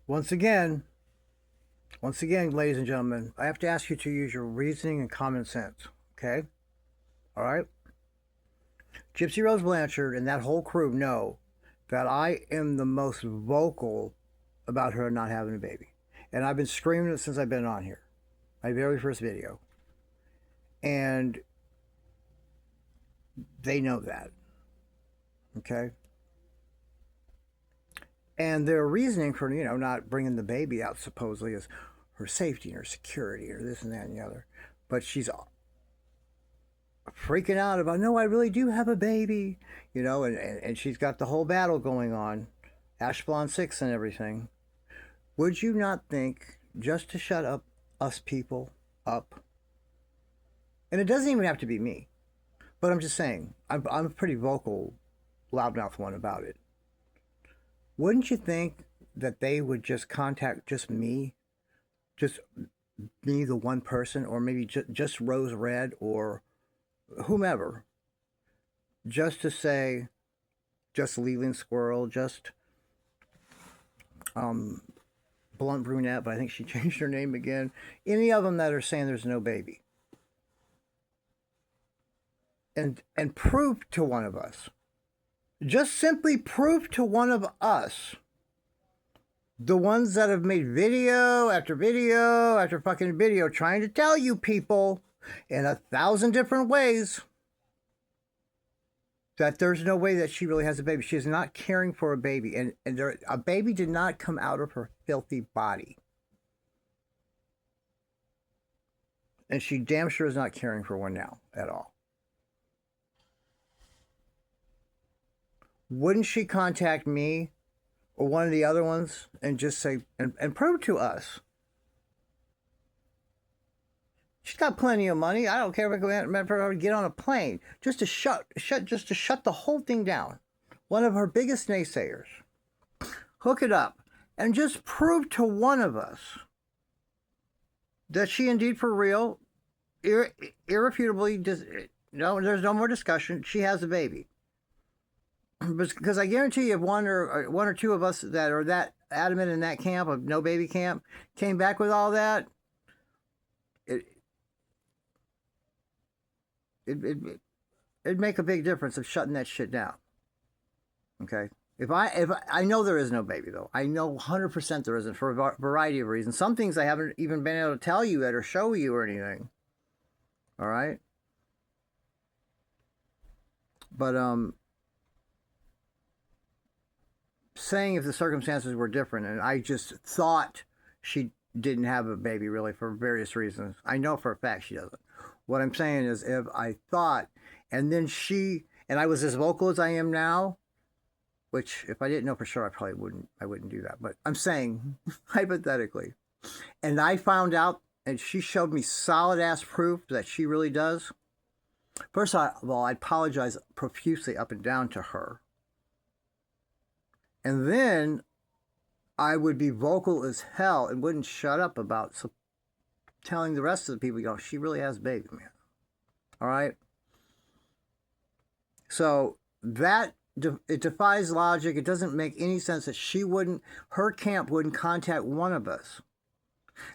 Once again, ladies and gentlemen, I have to ask you to use your reasoning and common sense. Okay? All right? Gypsy Rose Blanchard and that whole crew know that I am the most vocal about her not having a baby. And I've been screaming it since I've been on here. My very first video. And they know that. Okay? And their reasoning for, not bringing the baby out supposedly is her safety and her security or this and that and the other. But she's freaking out about, no, I really do have a baby, and she's got the whole battle going on, Ash Blonde 6 and everything. Would you not think, just to shut up us people up, and it doesn't even have to be me, but I'm just saying, I'm a pretty vocal, loudmouth one about it. Wouldn't you think that they would just contact just me, the one person, or maybe just Rose Red or whomever, just to say, just Leland Squirrel, just Blunt Brunette, but I think she changed her name again. Any of them that are saying there's no baby, and prove to one of us, just simply prove to one of us, the ones that have made video after video after fucking video trying to tell you people in 1,000 different ways that there's no way that she really has a baby. She is not caring for a baby. And a baby did not come out of her filthy body. And she damn sure is not caring for one now at all. Wouldn't she contact me or one of the other ones and just say, and prove to us? She's got plenty of money. I don't care if I get on a plane just to shut the whole thing down. One of her biggest naysayers. Hook it up and just prove to one of us that she indeed for real, irrefutably, there's no more discussion. She has a baby. Because I guarantee you, if one or two of us that are that adamant in that camp of no baby camp came back with all that, it'd make a big difference of shutting that shit down. Okay? If I know there is no baby, though. I know 100% there isn't, for a variety of reasons. Some things I haven't even been able to tell you yet or show you or anything. All right? But saying if the circumstances were different, and I just thought she didn't have a baby really for various reasons. I know for a fact she doesn't. What I'm saying is, if I thought, and then and I was as vocal as I am now, which if I didn't know for sure, I wouldn't do that. But I'm saying, hypothetically, and I found out, and she showed me solid ass proof that she really does. First of all, I apologize profusely up and down to her. And then I would be vocal as hell and wouldn't shut up about telling the rest of the people, she really has a baby, man. All right? So it defies logic. It doesn't make any sense that her camp wouldn't contact one of us.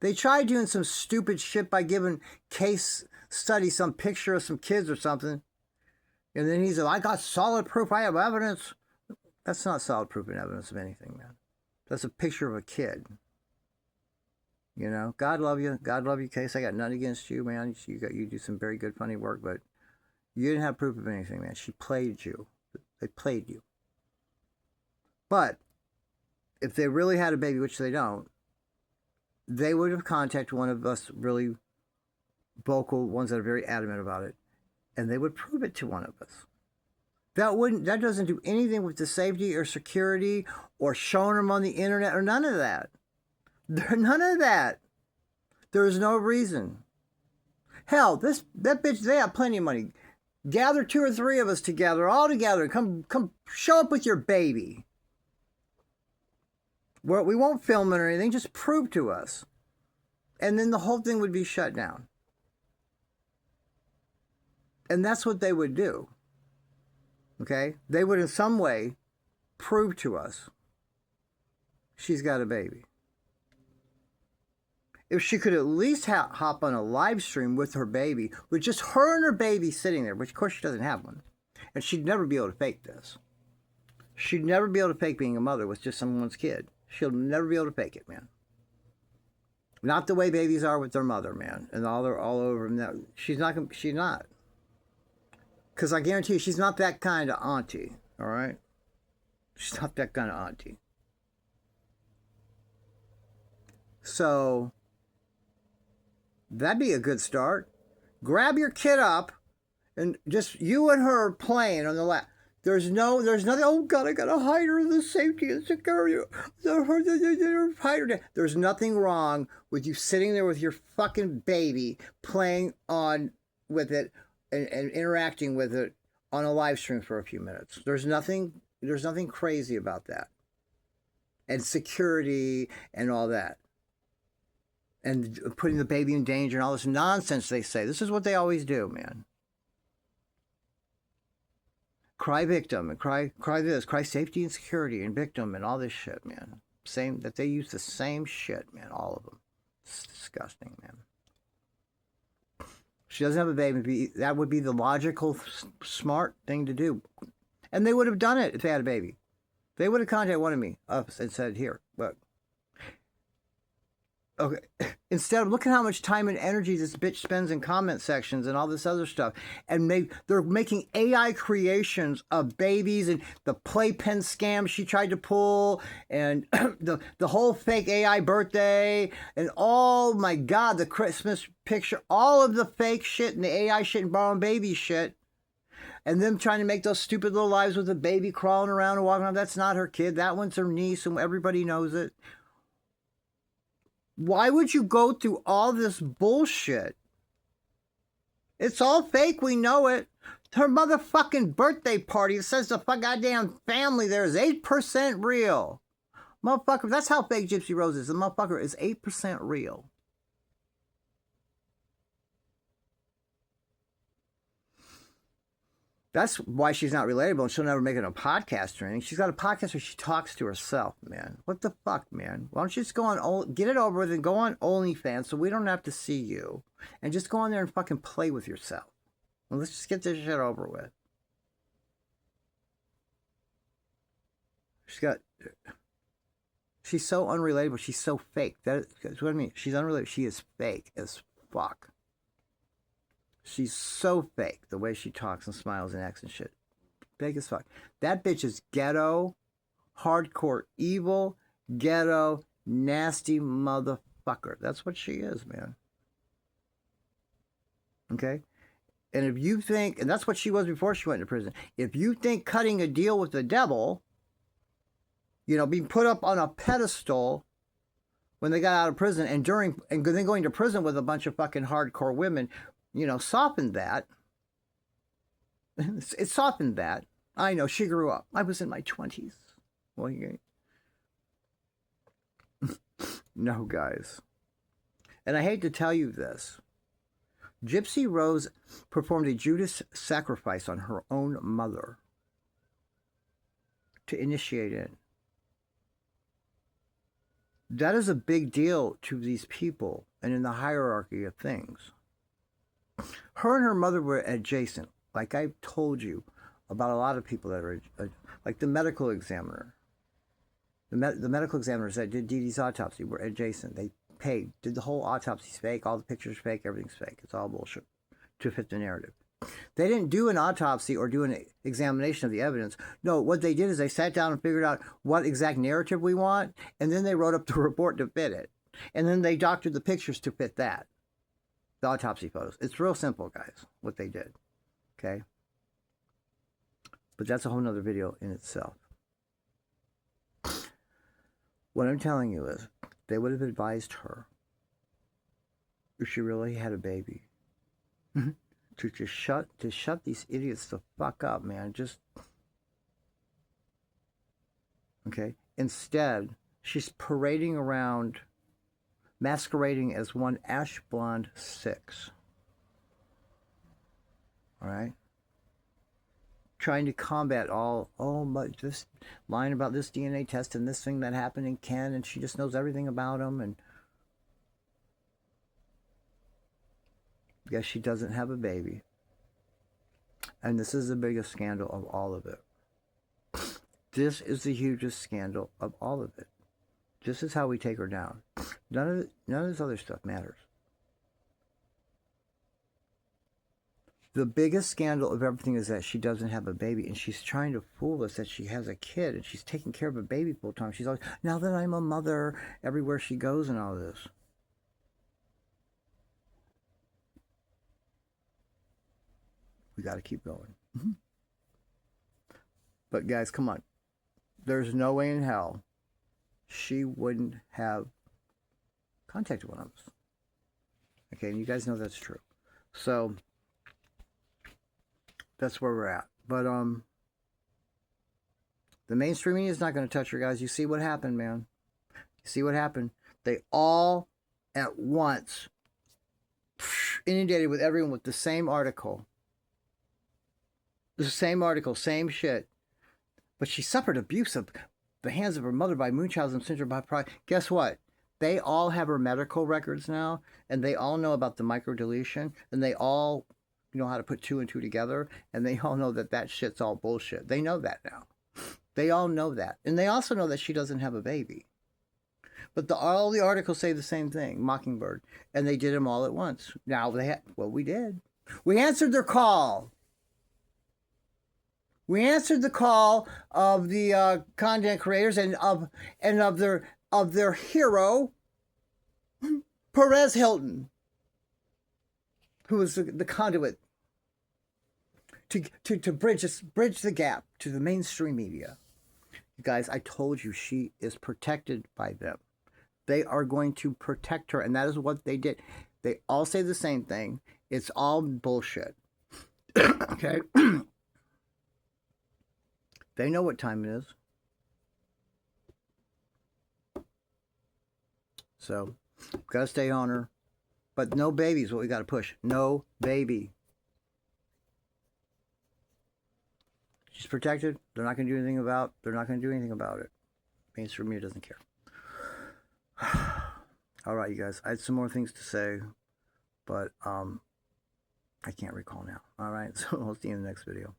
They tried doing some stupid shit by giving case study some picture of some kids or something. And then he said, I got solid proof. I have evidence. That's not solid proof and evidence of anything, man. That's a picture of a kid. God love you. God love you, Case. I got nothing against you, man. You do some very good, funny work, but you didn't have proof of anything, man. She played you. They played you. But if they really had a baby, which they don't, they would have contacted one of us really vocal ones that are very adamant about it, and they would prove it to one of us. That doesn't do anything with the safety or security or showing them on the internet or none of that. None of that. There is no reason. Hell, that bitch, they have plenty of money. Gather 2 or 3 of us together, all together. Come show up with your baby. We won't film it or anything. Just prove to us. And then the whole thing would be shut down. And that's what they would do. Okay? They would in some way prove to us she's got a baby. if she could at least hop on a live stream with her baby, with just her and her baby sitting there, which of course she doesn't have one. And she'd never be able to fake this. She'd never be able to fake being a mother with just someone's kid. She'll never be able to fake it, man. Not the way babies are with their mother, man. And all over them. She's not. Because I guarantee you, she's not that kind of auntie, all right? She's not that kind of auntie. So, that'd be a good start. Grab your kid up and just you and her playing on the lap. There's nothing, oh God, I gotta hide her in the safety and security. Hide her. There's nothing wrong with you sitting there with your fucking baby, playing on with it and interacting with it on a live stream for a few minutes. There's nothing crazy about that. And security and all that. And putting the baby in danger and all this nonsense they say. This is what they always do, man. Cry victim and cry this, cry safety and security and victim and all this shit, man. Same, that they use the same shit, man, all of them. It's disgusting, man. She doesn't have a baby. That would be the logical, smart thing to do. And they would have done it if they had a baby. They would have contacted one of me and said, here, look. Okay. Instead of look at how much time and energy this bitch spends in comment sections and all this other stuff, and they're making AI creations of babies and the playpen scam she tried to pull, and the whole fake AI birthday, and oh my God, the Christmas picture, all of the fake shit and the AI shit and borrowing baby shit, and them trying to make those stupid little lives with a baby crawling around and walking around. That's not her kid. That one's her niece, and everybody knows it. Why would you go through all this bullshit? It's all fake. We know it. Her motherfucking birthday party, it says the goddamn family there is 8% real. Motherfucker, that's how fake Gypsy Rose is. The motherfucker is 8% real. That's why she's not relatable and she'll never make it a podcast or anything. She's got a podcast where she talks to herself, man. What the fuck, man? Why don't you just go on, get it over with and go on OnlyFans so we don't have to see you. And just go on there and fucking play with yourself. Well, let's just get this shit over with. She's so unrelatable. She's so fake. That's what I mean. She's unrelatable. She is fake as fuck. She's so fake, the way she talks and smiles and acts and shit. Fake as fuck. That bitch is ghetto, hardcore, evil, ghetto, nasty motherfucker. That's what she is, man. Okay? And if you think, and that's what she was before she went to prison, if you think cutting a deal with the devil, you know, being put up on a pedestal when they got out of prison and then going to prison with a bunch of fucking hardcore women, you know, softened that. It softened that. I know, she grew up. I was in my 20s. Well, no, guys. And I hate to tell you this. Gypsy Rose performed a Judas sacrifice on her own mother to initiate it. That is a big deal to these people and in the hierarchy of things. Her and her mother were adjacent, like I've told you about a lot of people that are, like the medical examiner. The medical examiners that did Dee Dee's autopsy were adjacent. They did the whole autopsy's fake, all the pictures fake, everything's fake. It's all bullshit to fit the narrative. They didn't do an autopsy or do an examination of the evidence. No, what they did is they sat down and figured out what exact narrative we want, and then they wrote up the report to fit it. And then they doctored the pictures to fit that. The autopsy photos. It's real simple, guys, what they did. Okay? But that's a whole nother video in itself. What I'm telling you is, they would have advised her, if she really had a baby, to shut these idiots the fuck up, man. Just, okay? Instead, she's parading around, masquerading as one Ash Blonde 6. All right? Trying to combat but this line about this DNA test and this thing that happened in Ken, and she just knows everything about him. And Yes, she doesn't have a baby. And this is the biggest scandal of all of it. This is the hugest scandal of all of it. This is how we take her down. None of this other stuff matters. The biggest scandal of everything is that she doesn't have a baby, and she's trying to fool us that she has a kid, and she's taking care of a baby full time. She's always, now that I'm a mother, everywhere she goes and all this. We got to keep going. But guys, come on. There's no way in hell she wouldn't have contacted one of us. Okay, and you guys know that's true. So that's where we're at. But the mainstream media is not going to touch her, guys. You see what happened, man. You see what happened. They all at once inundated with everyone with the same article. The same article, same shit. But she suffered abuse at the hands of her mother by Munchausen syndrome by pride. Guess what? They all have her medical records now, and they all know about the microdeletion, and they all know how to put two and two together, and they all know that that shit's all bullshit. They know that now. They all know that. And they also know that she doesn't have a baby. But all the articles say the same thing, Mockingbird. And they did them all at once. Now, we did. We answered their call. We answered the call of the content creators and of their hero, Perez Hilton, who was the conduit to bridge the gap to the mainstream media. You guys, I told you she is protected by them. They are going to protect her, and that is what they did. They all say the same thing. It's all bullshit. Okay? They know what time it is. So, gotta stay on her. But no baby is what we gotta push. No baby. She's protected. They're not gonna do anything about it. Mainstream media doesn't care. All right, you guys. I had some more things to say, but I can't recall now. All right, so we'll see you in the next video.